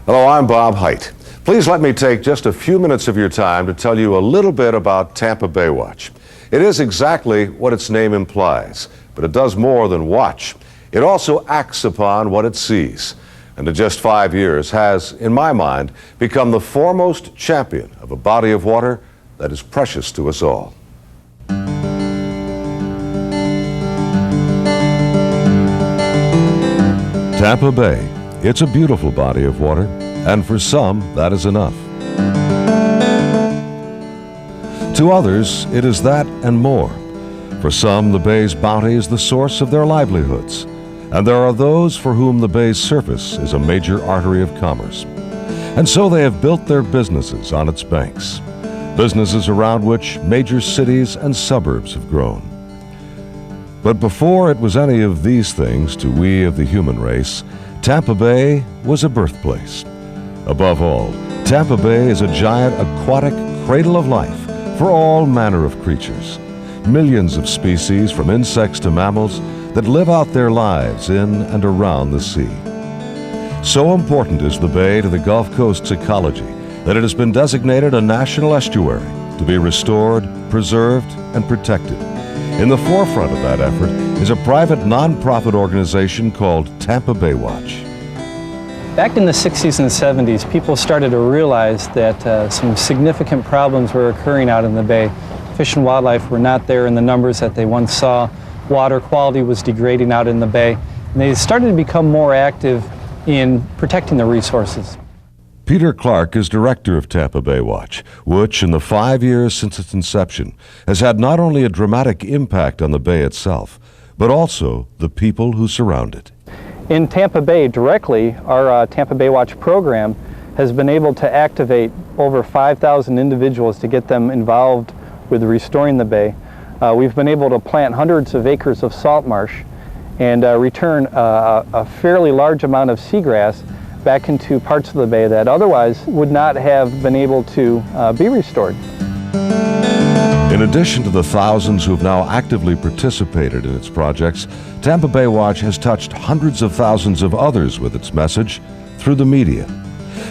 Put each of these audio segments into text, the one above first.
Hello, I'm Bob Hite. Please let me take just a few minutes of your time to tell you a little bit about Tampa Bay Watch. It is exactly what its name implies, but it does more than watch. It also acts upon what it sees, and in just 5 years has, in my mind, become the foremost champion of a body of water that is precious to us all. Tampa Bay. It's a beautiful body of water, and for some, that is enough. To others, it is that and more. For some, the bay's bounty is the source of their livelihoods, and there are those for whom the bay's surface is a major artery of commerce. And so they have built their businesses on its banks, businesses around which major cities and suburbs have grown. But before it was any of these things to we of the human race, Tampa Bay was a birthplace. Above all, Tampa Bay is a giant aquatic cradle of life for all manner of creatures. Millions of species, from insects to mammals, that live out their lives in and around the sea. So important is the bay to the Gulf Coast's ecology that it has been designated a national estuary to be restored, preserved, and protected. In the forefront of that effort is a private non-profit organization called Tampa Bay Watch. Back in the 60s and 70s, people started to realize that some significant problems were occurring out in the bay. Fish and wildlife were not there in the numbers that they once saw. Water quality was degrading out in the bay. And they started to become more active in protecting the resources. Peter Clark is director of Tampa Bay Watch, which in the 5 years since its inception has had not only a dramatic impact on the bay itself, but also the people who surround it. In Tampa Bay directly, our Tampa Bay Watch program has been able to activate over 5,000 individuals to get them involved with restoring the bay. We've been able to plant hundreds of acres of salt marsh and return a fairly large amount of seagrass back into parts of the bay that otherwise would not have been able to be restored. In addition to the thousands who have now actively participated in its projects, Tampa Bay Watch has touched hundreds of thousands of others with its message through the media.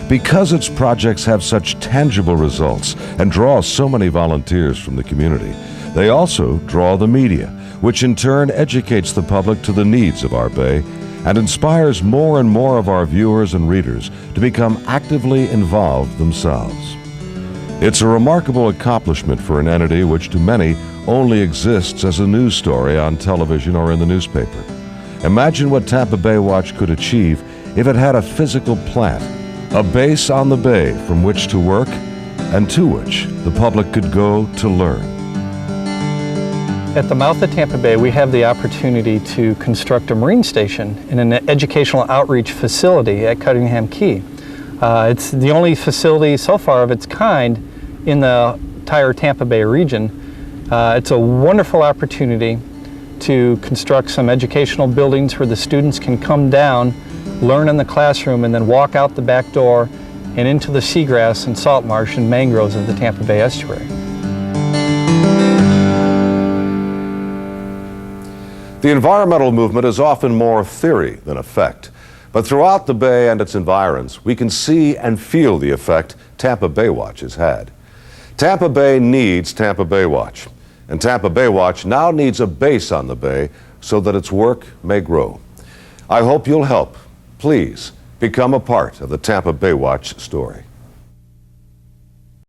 Because its projects have such tangible results and draw so many volunteers from the community, they also draw the media, which in turn educates the public to the needs of our bay and inspires more and more of our viewers and readers to become actively involved themselves. It's a remarkable accomplishment for an entity which to many only exists as a news story on television or in the newspaper. Imagine what Tampa Bay Watch could achieve if it had a physical plant, a base on the bay from which to work and to which the public could go to learn. At the mouth of Tampa Bay, we have the opportunity to construct a marine station and an educational outreach facility at Cunningham Key. It's the only facility so far of its kind in the entire Tampa Bay region. It's a wonderful opportunity to construct some educational buildings where the students can come down, learn in the classroom, and then walk out the back door and into the seagrass and salt marsh and mangroves of the Tampa Bay estuary. The environmental movement is often more theory than effect, but throughout the bay and its environs, we can see and feel the effect Tampa Bay Watch has had. Tampa Bay needs Tampa Bay Watch, and Tampa Bay Watch now needs a base on the bay so that its work may grow. I hope you'll help. Please become a part of the Tampa Bay Watch story.